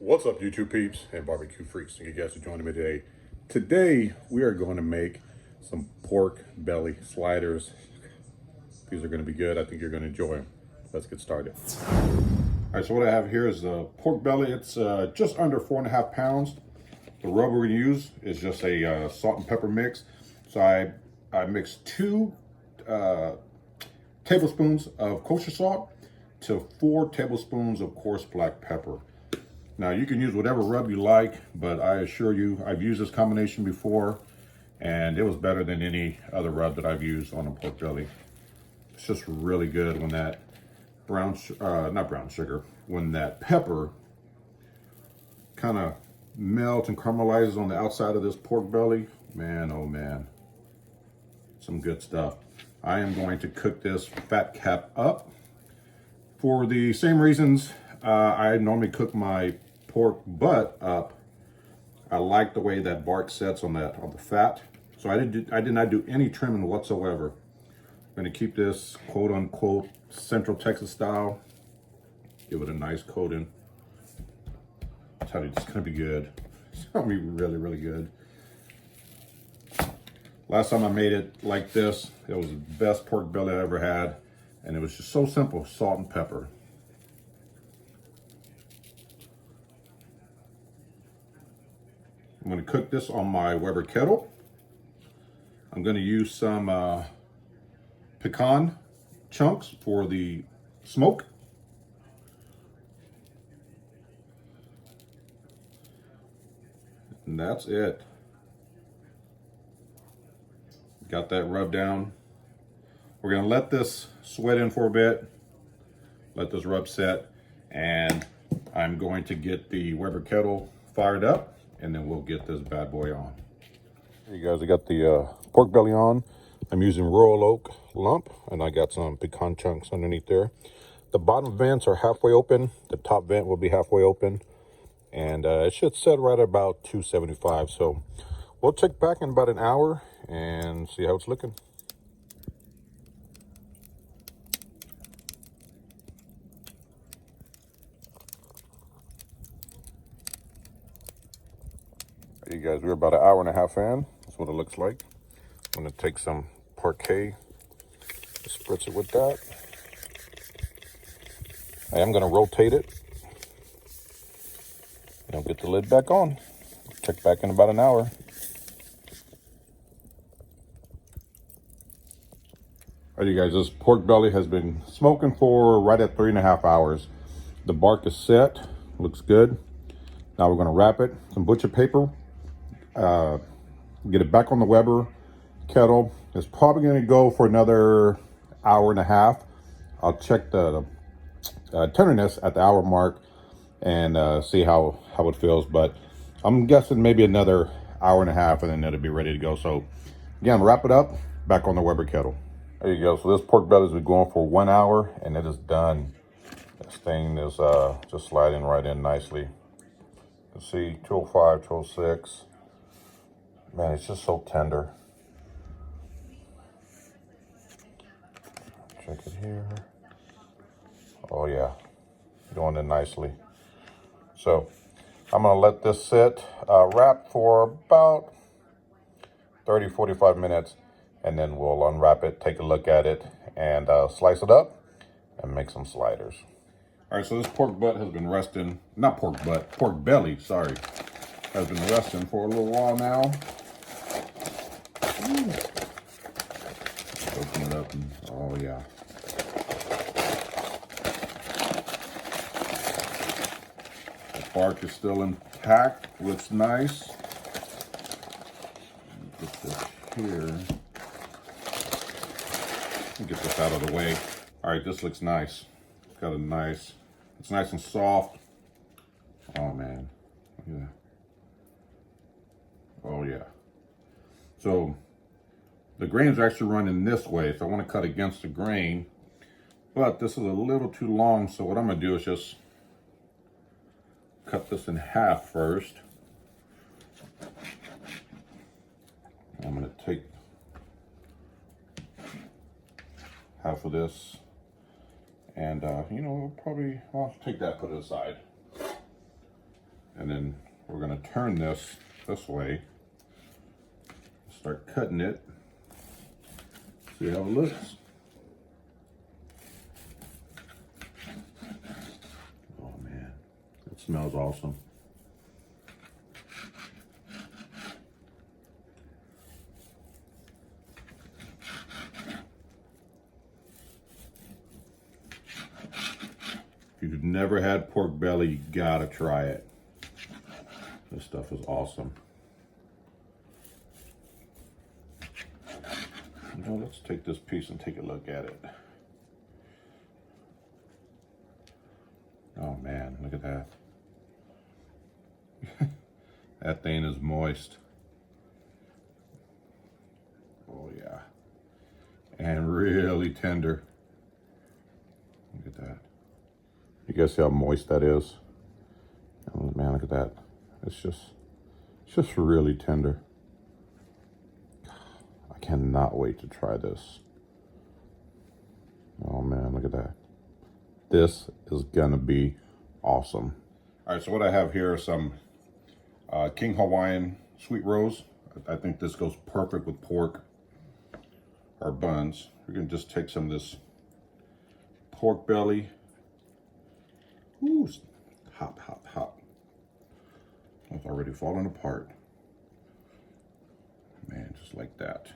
What's up, YouTube peeps and barbecue freaks? Thank you guys for joining me today. Today, we are going to make some pork belly sliders. These are going to be good. I think you're going to enjoy them. Let's get started. All right, so what I have here is the pork belly. It's just under 4.5 pounds. The rub we're going to use is just a salt and pepper mix. So I mixed 2 tablespoons of kosher salt to 4 tablespoons of coarse black pepper. Now you can use whatever rub you like, but I assure you, I've used this combination before and it was better than any other rub that I've used on a pork belly. It's just really good when that when that pepper kind of melts and caramelizes on the outside of this pork belly. Man, oh man, some good stuff. I am going to cook this fat cap up for the same reasons I normally cook my pork butt up. I like the way that bark sets on the fat, so I did not do any trimming whatsoever. I'm going to keep this quote unquote Central Texas style. Give it a nice coating. I tell you, it's going to be good. It's going to be really, really good. Last time I made it like this, it was the best pork belly I ever had, and it was just so simple: salt and pepper. I'm going to cook this on my Weber kettle. I'm going to use some pecan chunks for the smoke. And that's it. Got that rubbed down. We're going to let this sweat in for a bit. Let this rub set. And I'm going to get the Weber kettle fired up, and then we'll get this bad boy on. Here you guys, I got the pork belly on. I'm using Royal Oak lump, and I got some pecan chunks underneath there. The bottom vents are halfway open. The top vent will be halfway open, and it should set right at about 275. So we'll check back in about an hour and see how it's looking. You guys, we're about 1.5 hours in. That's what it looks like. I'm gonna take some parquet, spritz it with that. I am gonna rotate it. And I'll get the lid back on. Check back in about an hour. All right, you guys, this pork belly has been smoking for right at 3.5 hours. The bark is set, looks good. Now we're gonna wrap it, some butcher paper, get it back on the Weber kettle. It's probably going to go for another 1.5 hours. I'll check the tenderness at the hour mark and see how it feels, but I'm guessing maybe another 1.5 hours and then it'll be ready to go. So again, wrap it up, back on the Weber kettle. There you go. So this pork belly has been going for 1 hour and it is done. This thing is just sliding right in nicely. You can see 205, 206. Man, it's just so tender. Check it here. Oh yeah, doing it nicely. So I'm gonna let this sit, wrap for about 30, 45 minutes, and then we'll unwrap it, take a look at it, and slice it up and make some sliders. All right, so this pork butt has been resting, not pork butt, pork belly, sorry, has been resting for a little while now. Open it up and, oh yeah. The bark is still intact, looks nice. Get this here. Get this out of the way. All right, this looks nice. It's got a nice, it's nice and soft. Oh man, yeah. Oh yeah. So the grains are actually running this way, so I want to cut against the grain, but this is a little too long, so what I'm going to do is just cut this in half first. I'm going to take half of this and, you know, I'll take that, put it aside. And then we're gonna turn this way. Start cutting it. See how it looks. Oh man, it smells awesome. If you've never had pork belly, you gotta try it. This stuff is awesome. Now let's take this piece and take a look at it. Oh man, look at that. That thing is moist. Oh yeah. And really tender. Look at that. You guys see how moist that is? Oh man, look at that. It's just really tender. I cannot wait to try this. Oh man, look at that. This is gonna be awesome. All right, so what I have here are some King Hawaiian sweet rose. I think this goes perfect with pork or buns. We're gonna just take some of this pork belly. Ooh, hot, hot, hot. It's already falling apart. Man, just like that.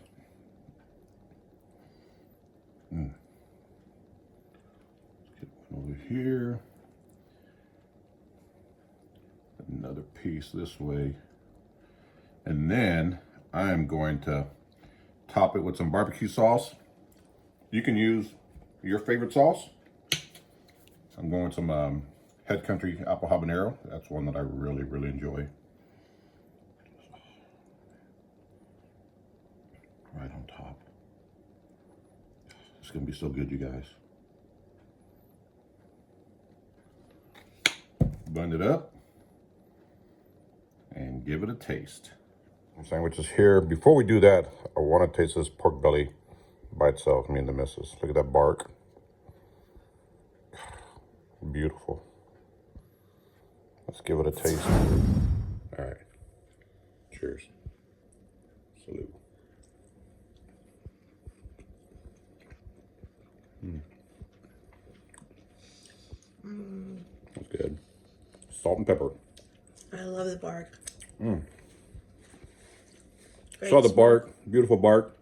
Get one over here. Another piece this way. And then I am going to top it with some barbecue sauce. You can use your favorite sauce. I'm going with some Head Country apple habanero. That's one that I really, really enjoy. Right on top. It's gonna be so good, you guys. Blend it up and give it a taste. Sandwich is here. Before we do that, I want to taste this pork belly by itself, me and the missus. Look at that bark. Beautiful. Let's give it a taste. All right. Cheers. Salute. That's good. Salt and pepper. I love the bark. Saw the bark. Beautiful bark.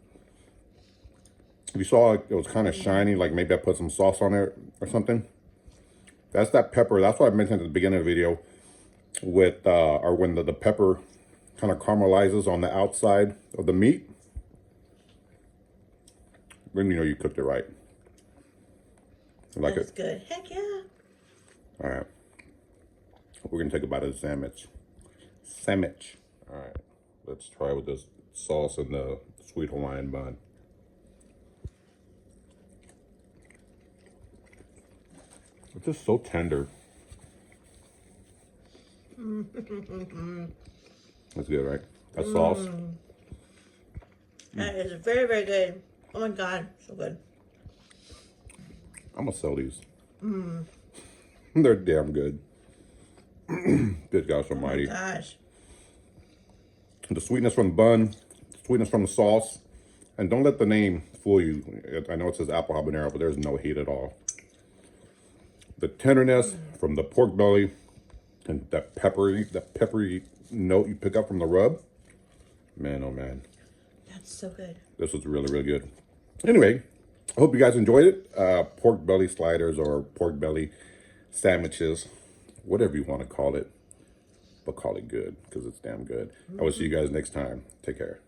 If you saw it, it was kind of shiny, like maybe I put some sauce on it or something. That's that pepper. That's what I mentioned at the beginning of the video with, or when the pepper kind of caramelizes on the outside of the meat. Then you know you cooked it right. You like That's it? good. Heck yeah. All right. We're going to take a bite of the sandwich. Sandwich. All right. Let's try with this sauce and the sweet Hawaiian bun. It's just so tender. That's good, right? That sauce. That is very, very good. Oh my God, so good. I'm gonna sell these. They're damn good. Good gosh almighty. Oh my gosh. The sweetness from the bun, sweetness from the sauce. And don't let the name fool you. I know it says apple habanero, but there's no heat at all. The tenderness from the pork belly and that peppery note you pick up from the rub. Man, oh man. That's so good. This was really, really good. Anyway, I hope you guys enjoyed it. Pork belly sliders or pork belly sandwiches, whatever you want to call it, but call it good because it's damn good. I will see you guys next time. Take care.